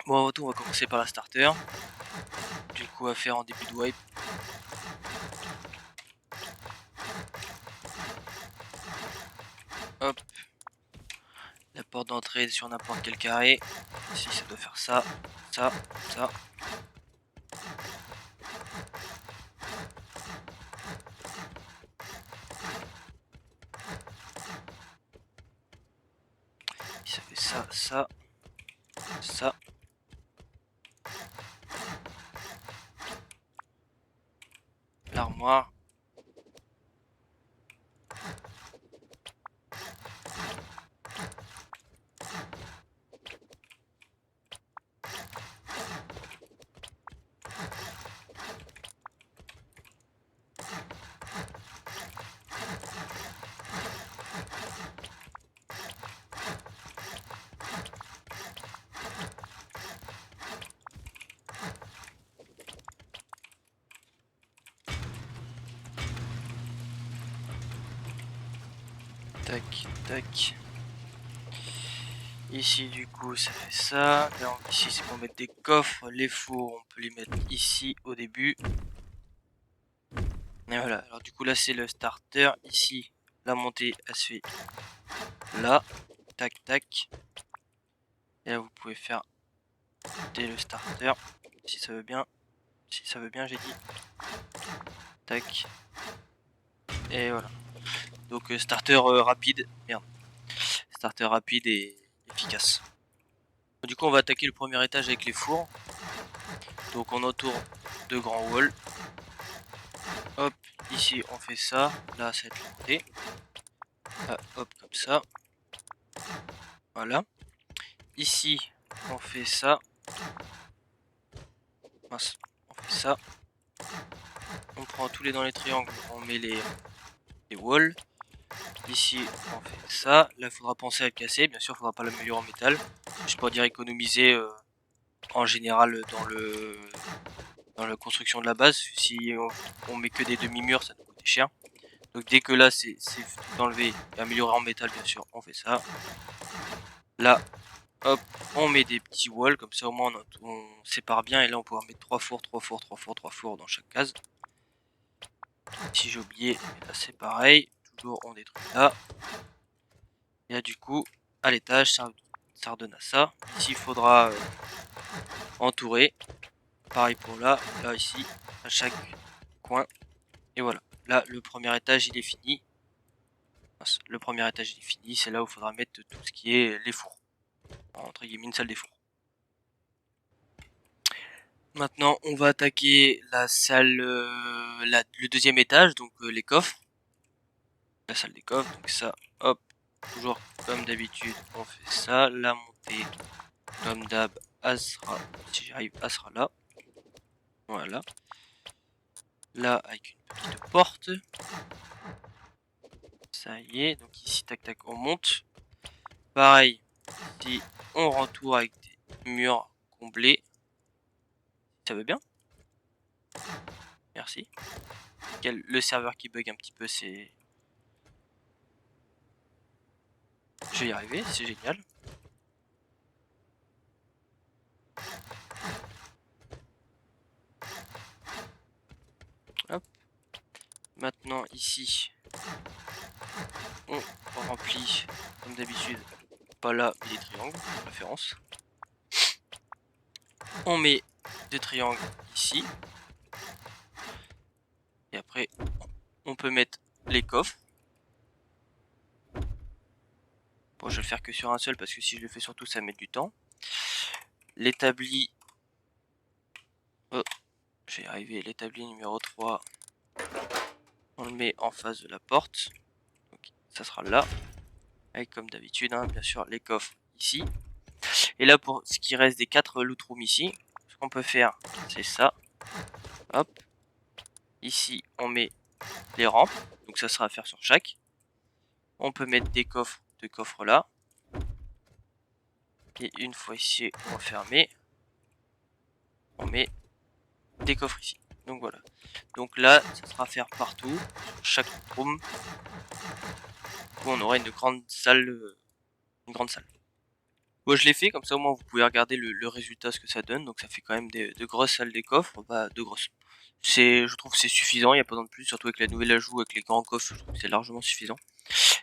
Bon, avant tout, on va commencer par la starter. Du coup, à faire en début de wipe. Hop. La porte d'entrée sur n'importe quel carré. Ici, ça doit faire ça, ça, ça. Ça fait ça, ça, ça. L'armoire. Tac, tac. Ici, du coup, ça fait ça. Là, ici, c'est pour mettre des coffres. Les fours, on peut les mettre ici au début. Et voilà. Alors, du coup, là, c'est le starter. Ici, la montée, elle se fait là. Tac, tac. Et là, vous pouvez faire dès le starter. Si ça veut bien. Si ça veut bien, j'ai dit. Tac. Et voilà. Donc, starter rapide. Merde. Starter rapide et efficace. Du coup, on va attaquer le premier étage avec les fours. Donc, on entoure de grands walls. Hop, ici on fait ça. Là, ça va être la montée. Ah, hop, comme ça. Voilà. Ici, on fait ça. Mince, on fait ça. On prend tous les dans les triangles, on met les walls. Ici, on fait ça. Là, il faudra penser à le casser. Bien sûr, il faudra pas l'améliorer en métal. Je pourrais dire économiser en général dans la construction de la base. Si on met que des demi-murs, ça nous coûte cher. Donc dès que là c'est tout enlevé et amélioré en métal, bien sûr, on fait ça. Là, hop, on met des petits walls, comme ça au moins on sépare bien. Et là on pourra mettre 3 fours, 3 fours, 3 fours, 3 fours dans chaque case. Si j'ai oublié, là c'est pareil. Toujours on détruit là. Et là du coup, à l'étage, ça redonne à ça. Ici il faudra entourer. Pareil pour là, là ici, à chaque coin. Et voilà, là le premier étage il est fini. Le premier étage il est fini, c'est là où il faudra mettre tout ce qui est les fours. Entre guillemets une salle des fours. Maintenant on va attaquer la salle, le deuxième étage, donc les coffres. La salle des coffres, donc ça, hop, toujours comme d'habitude on fait ça. La montée, comme d'hab, si j'y arrive, elle sera là. Voilà. Là avec une petite porte. Ça y est, donc ici tac tac on monte. Pareil, ici on rentoure avec des murs comblés. Ça veut bien. Merci. Le serveur qui bug un petit peu, c'est... Je vais y arriver, c'est génial. Hop. Maintenant ici, on remplit comme d'habitude, pas là, mais des triangles, de préférence. On met des triangles ici. Et après, on peut mettre les coffres. Bon, je vais le faire que sur un seul parce que si je le fais sur tout, ça va mettre du temps. L'établi... Oh, je vais y arriver. L'établi numéro 3, on le met en face de la porte. Donc, ça sera là. Avec comme d'habitude, hein, bien sûr, les coffres ici. Et là, pour ce qui reste des 4 loot rooms ici, ce qu'on peut faire, c'est ça. Hop. Ici, on met les rampes. Donc ça sera à faire sur chaque. On peut mettre des coffres, de coffres là. Et une fois ici refermé, on met des coffres ici. Donc voilà. Donc là, ça sera à faire partout, sur chaque room. Où on aura une grande salle. Une grande salle. Moi je l'ai fait, comme ça au moins vous pouvez regarder le résultat, ce que ça donne. Donc ça fait quand même de grosses salles des coffres, pas de grosses. Je trouve que c'est suffisant, il n'y a pas besoin de plus, surtout avec la nouvelle ajout, avec les grands coffres, je trouve que c'est largement suffisant.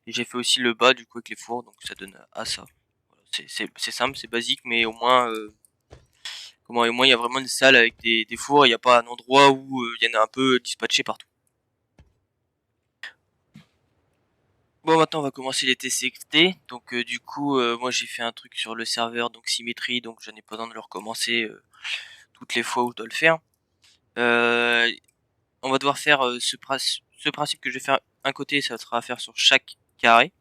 Et j'ai fait aussi le bas du coup avec les fours, donc ça donne à ça. Voilà, c'est simple, c'est basique, mais au moins, au moins il y a vraiment une salle avec des fours, il n'y a pas un endroit où il y en a un peu dispatché partout. Bon, maintenant on va commencer les TCXT. Donc du coup, moi j'ai fait un truc sur le serveur, donc symétrie, donc je n'ai pas besoin de le recommencer toutes les fois où je dois le faire. Euh, on va devoir faire ce principe que je vais faire un côté, ça sera à faire sur chaque carré.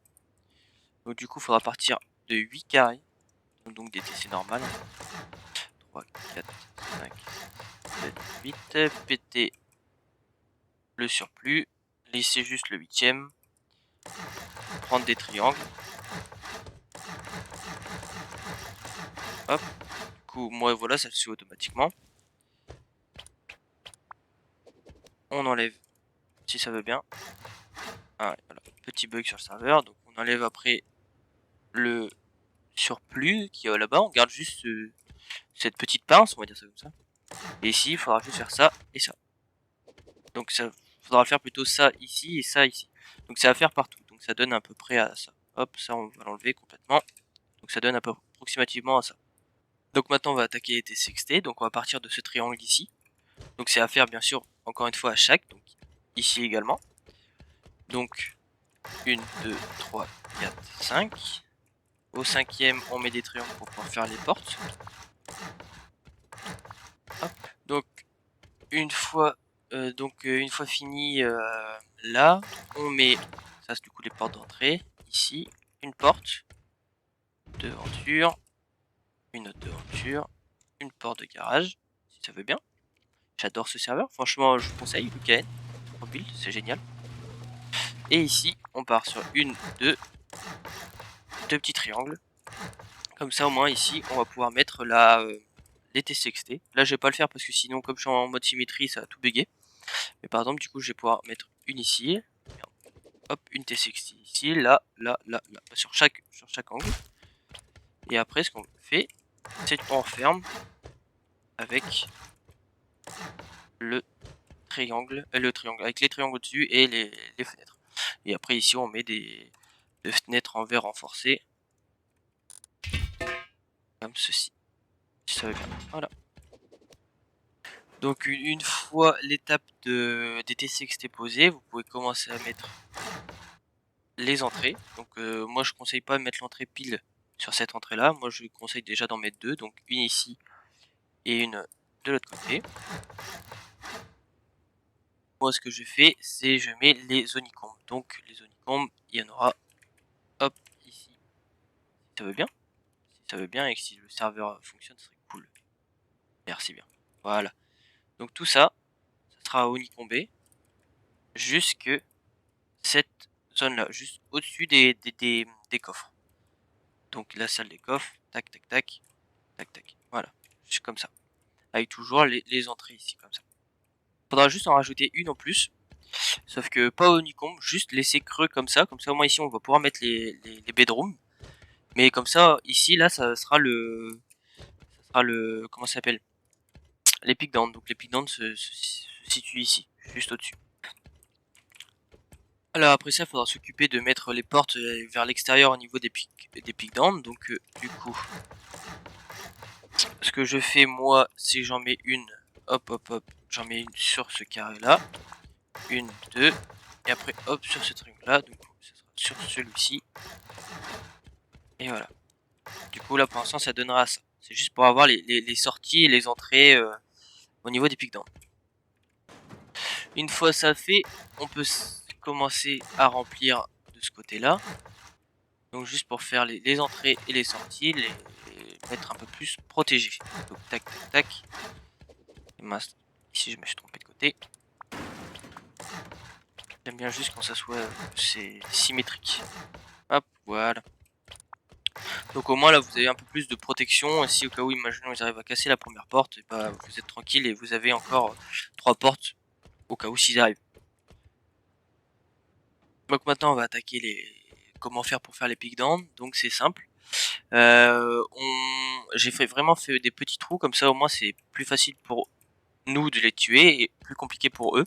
Donc du coup, il faudra partir de 8 carrés, donc des TC normales. 3, 4, 5, 7, 8. Péter le surplus, laisser juste le 8ème, prendre des triangles. Hop, du coup, moi voilà, ça se fait automatiquement. On enlève si ça veut bien. Ah ouais, voilà, petit bug sur le serveur, donc on enlève après le surplus qui est là-bas, on garde juste cette petite pince, on va dire ça comme ça. Et ici, il faudra juste faire ça et ça. Donc ça faudra faire plutôt ça ici et ça ici. Donc c'est à faire partout. Donc ça donne à peu près à ça. Hop, ça on va l'enlever complètement. Donc ça donne approximativement à ça. Donc maintenant on va attaquer les T6T. Donc on va partir de ce triangle ici. Donc c'est à faire bien sûr encore une fois à chaque. Donc ici également. Donc 1, 2, 3, 4, 5. Au cinquième on met des triangles pour pouvoir faire les portes. Hop. Donc une fois une fois fini là, on met ça c'est du coup les portes d'entrée. Ici, une porte, devanture, une autre devanture, une porte de garage, si ça veut bien. J'adore ce serveur, franchement je vous conseille Lucaen, en build, c'est génial. Et ici, on part sur deux petits triangles. Comme ça au moins ici, on va pouvoir mettre les TCXT. Là je vais pas le faire parce que sinon comme je suis en mode symétrie, ça va tout bugger. Mais par exemple du coup je vais pouvoir mettre une ici. Hop, une T60 ici, là, sur chaque angle. Et après, ce qu'on fait, c'est qu'on referme avec le triangle, avec les triangles au-dessus et les fenêtres. Et après, ici, on met des fenêtres en verre renforcé, comme ceci. Si ça va bien. Voilà. Donc, une fois l'étape des T6 posée, vous pouvez commencer à mettre les entrées. Donc, moi, je conseille pas de mettre l'entrée pile sur cette entrée là. Moi, je conseille déjà d'en mettre deux. Donc, une ici et une de l'autre côté. Moi ce que je fais c'est je mets les honeycombs. Donc les honeycombs il y en aura hop ici. Si ça veut bien. Si ça veut bien et que si le serveur fonctionne ce serait cool. Merci bien. Voilà. Donc tout ça, ça sera honeycombé jusque cette zone là, juste au-dessus des coffres. Donc la salle des coffres, tac tac tac, tac tac. Voilà. Juste comme ça. Avec toujours les entrées ici comme ça. Faudra juste en rajouter une en plus. Sauf que pas honeycomb, juste laisser creux comme ça au moins ici on va pouvoir mettre les bedrooms. Mais comme ça, ici là ça sera comment ça s'appelle, les pick down. Donc les pick down se situent ici, juste au-dessus. Alors après ça, il faudra s'occuper de mettre les portes vers l'extérieur au niveau des pick down. Donc du coup, ce que je fais moi, c'est que j'en mets une, hop hop hop, j'en mets une sur ce carré là, une, deux, et après hop sur ce triangle là, donc ça sera sur celui-ci. Et voilà. Du coup là pour l'instant ça donnera ça. C'est juste pour avoir les sorties et les entrées au niveau des pick down. Une fois ça fait, on peut commencer à remplir de ce côté là. Donc juste pour faire les entrées et les sorties, les mettre un peu plus protégés. Donc tac tac tac. Et mince, ici je me suis trompé de côté. J'aime bien juste quand ça soit c'est symétrique. Hop, voilà. Donc au moins là vous avez un peu plus de protection. Et si au cas où imaginons ils arrivent à casser la première porte, et bah, vous êtes tranquille et vous avez encore 3 portes au cas où s'ils arrivent. Donc maintenant on va attaquer comment faire pour faire les pick down. Donc c'est simple. J'ai vraiment fait des petits trous, comme ça au moins c'est plus facile pour nous de les tuer et plus compliqué pour eux.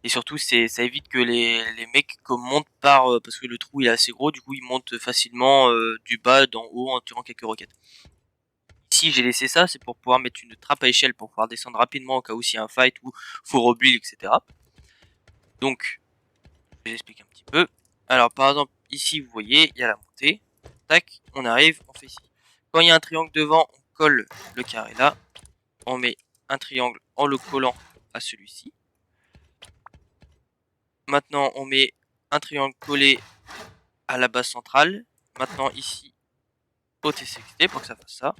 Et surtout ça évite que les mecs comme montent par parce que le trou il est assez gros, du coup ils montent facilement du bas d'en haut en tirant quelques roquettes. Si j'ai laissé ça, c'est pour pouvoir mettre une trappe à échelle pour pouvoir descendre rapidement au cas où s'il y a un fight ou faut rebuild, etc. Donc je vais expliquer un petit peu. Alors par exemple ici vous voyez il y a la montée, tac, on arrive, on fait ici. Quand il y a un triangle devant, on colle le carré là, on met un triangle en le collant à celui-ci. Maintenant on met un triangle collé à la base centrale. Maintenant ici au TCXT pour que ça fasse ça.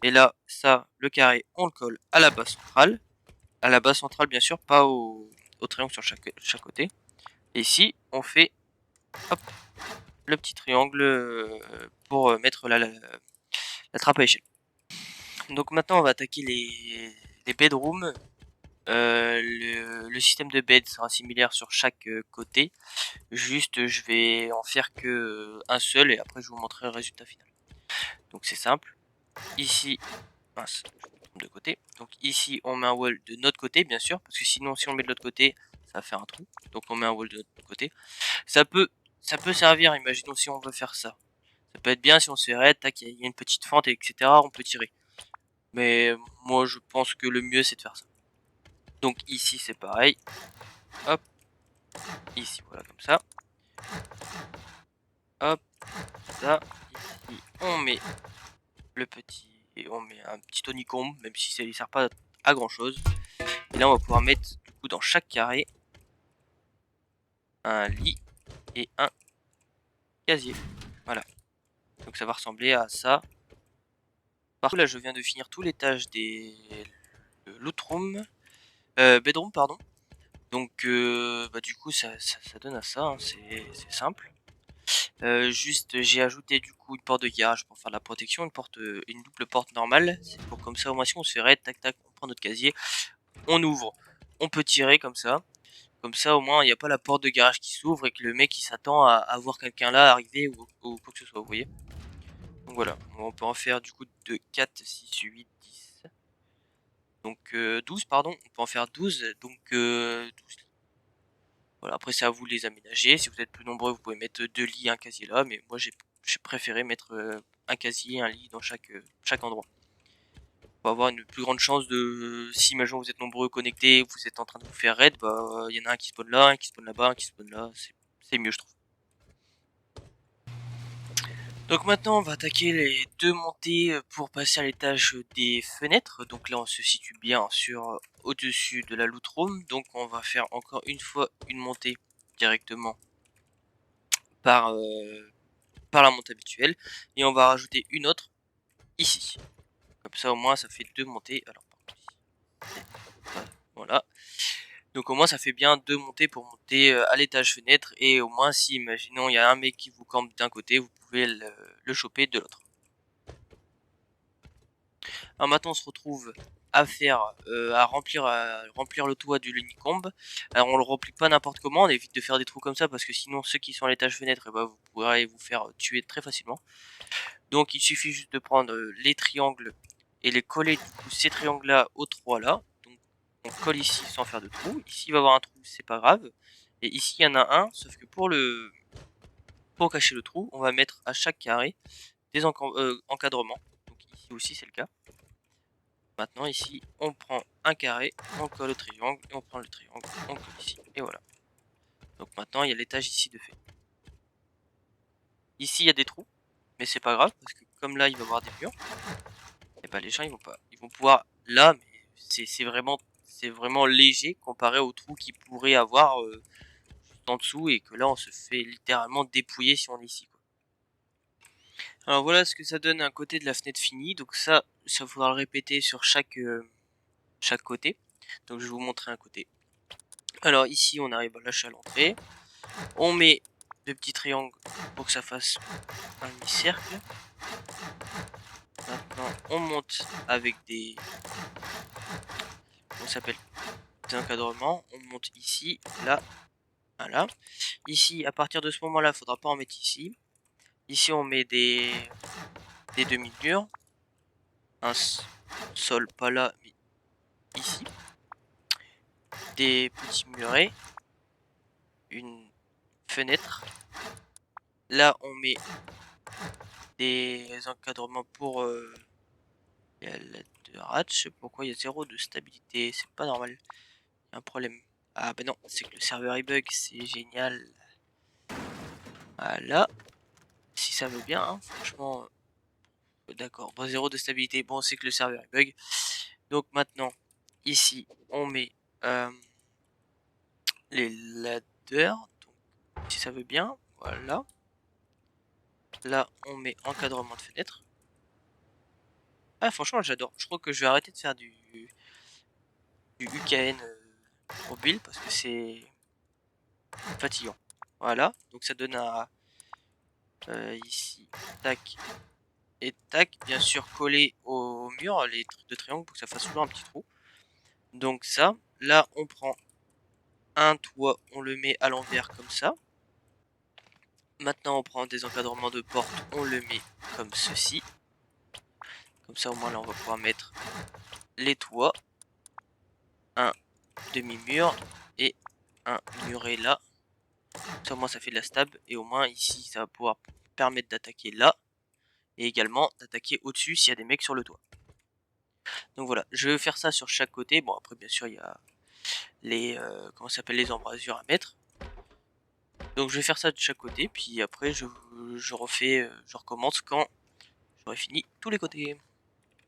Et là ça, le carré, on le colle à la base centrale. À la base centrale bien sûr, pas au triangle sur chaque côté. Et ici on fait hop, le petit triangle pour mettre la trappe à échelle. Donc maintenant on va attaquer les bedrooms. Le système de bed sera similaire sur chaque côté. Juste je vais en faire que un seul et après je vous montrerai le résultat final. Donc c'est simple. Ici, mince, je me trompe de côté. Donc ici on met un wall de notre côté bien sûr, parce que sinon si on le met de l'autre côté, ça va faire un trou. Donc on met un wall de notre côté. Ça peut servir, imaginons si on veut faire ça. Ça peut être bien si on se fait raid, tac, il y a une petite fente, etc. On peut tirer. Mais moi je pense que le mieux c'est de faire ça. Donc ici c'est pareil. Hop. Ici voilà comme ça. Hop. Ça. Ici on met le petit. Et on met un petit honeycomb, même si ça ne sert pas à grand chose. Et là on va pouvoir mettre du coup dans chaque carré un lit et un casier. Voilà. Donc ça va ressembler à ça. Par contre là je viens de finir tout l'étage des loot room. Bedroom pardon. Donc bah, du coup ça donne à ça, hein. C'est simple. Juste j'ai ajouté du coup une porte de garage pour faire de la protection, une double porte normale. C'est pour comme ça au moins si on se fait raid, tac tac, on prend notre casier, on ouvre, on peut tirer comme ça. Comme ça au moins il n'y a pas la porte de garage qui s'ouvre et que le mec il s'attend à voir quelqu'un là arriver ou quoi que ce soit, vous voyez. Donc voilà, on peut en faire du coup de 4, 6, 8, 10. Donc 12 pardon, on peut en faire 12, donc 12. Voilà, après c'est à vous de les aménager. Si vous êtes plus nombreux, vous pouvez mettre 2 lits et un casier là, mais moi j'ai préféré mettre un casier et un lit dans chaque endroit. Pour avoir une plus grande chance de, si imaginons vous êtes nombreux connectés, vous êtes en train de vous faire raid, bah il y en a un qui spawn là, un qui spawn là-bas, un qui spawn là, c'est mieux je trouve. Donc maintenant on va attaquer les deux montées pour passer à l'étage des fenêtres. Donc là on se situe bien sur au-dessus de la loot room. Donc on va faire encore une fois une montée directement par, par la montée habituelle. Et on va rajouter une autre ici. Comme ça au moins ça fait deux montées. Alors voilà. Donc au moins ça fait bien deux montées pour monter à l'étage fenêtre. Et au moins si imaginons il y a un mec qui vous campe d'un côté, vous pouvez le choper de l'autre. Alors maintenant on se retrouve à faire à remplir le toit du Lunicombe. Alors on le remplit pas n'importe comment, on évite de faire des trous comme ça parce que sinon ceux qui sont à l'étage fenêtre, et bah, vous pourrez vous faire tuer très facilement. Donc il suffit juste de prendre les triangles et les coller du coup ces triangles là aux trois là. Donc on colle ici sans faire de trou. Ici il va y avoir un trou, c'est pas grave. Et ici il y en a un, sauf que pour cacher le trou, on va mettre à chaque carré des encadrements. Donc ici aussi c'est le cas. Maintenant ici on prend un carré, on colle le triangle et on prend le triangle, on colle ici et voilà. Donc maintenant il y a l'étage ici de fait. Ici il y a des trous, mais c'est pas grave parce que comme là il va y avoir des murs, et bah les gens ils vont pouvoir là, mais c'est vraiment léger comparé aux trous qu'ils pourraient avoir juste en dessous et que là on se fait littéralement dépouiller si on est ici quoi. Alors voilà ce que ça donne un côté de la fenêtre finie. Donc ça faudra le répéter sur chaque côté. Donc je vais vous montrer un côté. Alors ici on arrive à lâcher à l'entrée. On met le petit triangle pour que ça fasse un demi-cercle. Maintenant on monte avec des... comment ça s'appelle, des encadrements. On monte ici, là, voilà. Ici à partir de ce moment là il faudra pas en mettre ici. Ici on met des des demi-murs, un sol pas là mais ici, des petits murets, une fenêtre. Là on met des encadrements pour la de hatch. Pourquoi il y a 0 de stabilité? C'est pas normal, il y a un problème. Ah bah non, c'est que le serveur il bug, c'est génial. Voilà, si ça veut bien, hein, franchement. D'accord, bon, 0 de stabilité, bon c'est que le serveur il bug. Donc maintenant, ici, on met les ladders, donc, si ça veut bien, voilà. Là, on met encadrement de fenêtre. Ah franchement j'adore, je crois que je vais arrêter de faire du UKN pour build parce que c'est fatigant. Voilà, donc ça donne à ici, tac et tac, bien sûr collé au mur les trucs de triangle pour que ça fasse toujours un petit trou. Donc ça, là on prend un toit, on le met à l'envers comme ça. Maintenant on prend des encadrements de porte, on le met comme ceci. Comme ça au moins là on va pouvoir mettre les toits, un demi-mur et un muret là. Ça au moins ça fait de la stab et au moins ici ça va pouvoir permettre d'attaquer là et également d'attaquer au-dessus s'il y a des mecs sur le toit. Donc voilà, je vais faire ça sur chaque côté. Bon après bien sûr il y a les comment ça s'appelle, les embrasures à mettre. Donc je vais faire ça de chaque côté puis après je refais, je recommence quand j'aurai fini tous les côtés.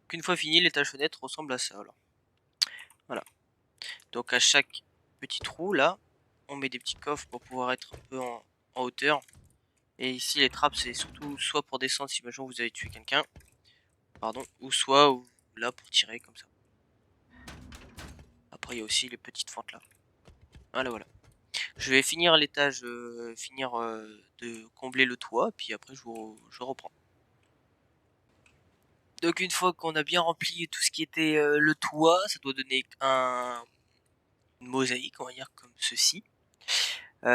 Qu'une fois fini, l'étage fenêtre ressemble à ça alors. Voilà. Donc à chaque petit trou là, on met des petits coffres pour pouvoir être un peu en hauteur. Et ici les trappes c'est surtout soit pour descendre si imaginons vous avez tué quelqu'un, pardon, ou soit là pour tirer comme ça. Après il y a aussi les petites fentes là. Voilà voilà. Je vais finir l'étage, de combler le toit, puis après je reprends. Donc une fois qu'on a bien rempli tout ce qui était le toit, ça doit donner une mosaïque, on va dire comme ceci.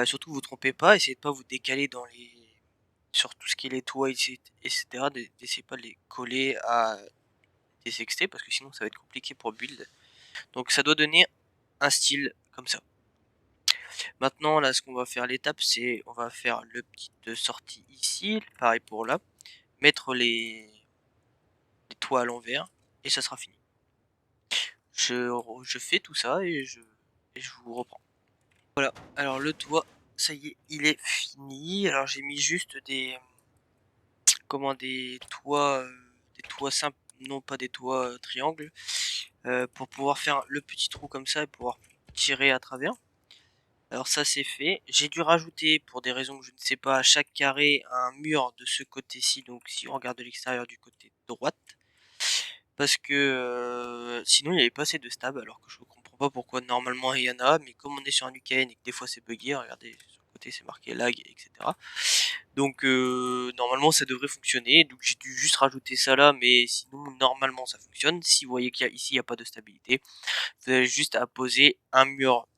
Surtout vous trompez pas, essayez de pas vous décaler dans les sur tout ce qui est les toits, etc. D'essayer pas de les coller à des sextés parce que sinon ça va être compliqué pour build. Donc ça doit donner un style comme ça. Maintenant là ce qu'on va faire l'étape c'est on va faire le petite sortie ici, pareil pour là, mettre les toits à l'envers et ça sera fini. Je fais tout ça et je vous reprends. Voilà, alors le toit, ça y est, il est fini. Alors j'ai mis juste des des toits simples, non pas des toits triangles, pour pouvoir faire le petit trou comme ça et pouvoir tirer à travers. Alors ça c'est fait. J'ai dû rajouter, pour des raisons que je ne sais pas, à chaque carré un mur de ce côté-ci. Donc si on regarde de l'extérieur du côté droite, parce que sinon il n'y avait pas assez de stab. Alors que je ne comprends pas pourquoi normalement il y en a, mais comme on est sur un UKN et que des fois c'est buggé, regardez sur le côté c'est marqué lag, etc. Donc normalement ça devrait fonctionner. Donc j'ai dû juste rajouter ça là, mais sinon normalement ça fonctionne. Si vous voyez qu'ici il n'y a pas de stabilité, vous avez juste à poser un mur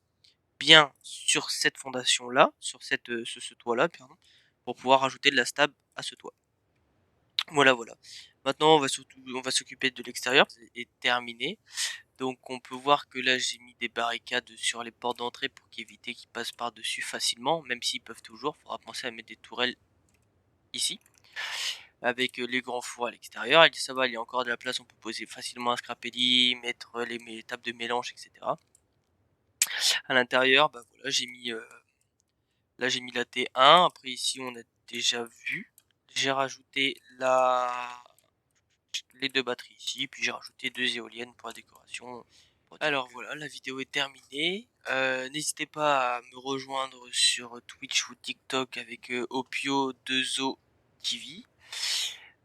bien sur cette fondation là, sur ce toit là, pardon, pour pouvoir rajouter de la stab à ce toit. Voilà voilà. Maintenant on va s'occuper de l'extérieur et terminé. Donc on peut voir que là j'ai mis des barricades sur les portes d'entrée pour éviter qu'ils passent par dessus facilement, même s'ils peuvent toujours. Faudra penser à mettre des tourelles ici avec les grands fours à l'extérieur. Et ça va, il y a encore de la place, on peut poser facilement un scrapelli, mettre les tables de mélange, etc. À l'intérieur, bah voilà, là j'ai mis la T1. Après ici on a déjà vu. J'ai rajouté les deux batteries ici, puis j'ai rajouté deux éoliennes pour la décoration. Alors voilà, la vidéo est terminée. N'hésitez pas à me rejoindre sur Twitch ou TikTok avec Opio2O TV.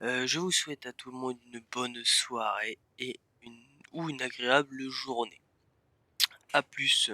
Je vous souhaite à tout le monde une bonne soirée et une agréable journée. A plus.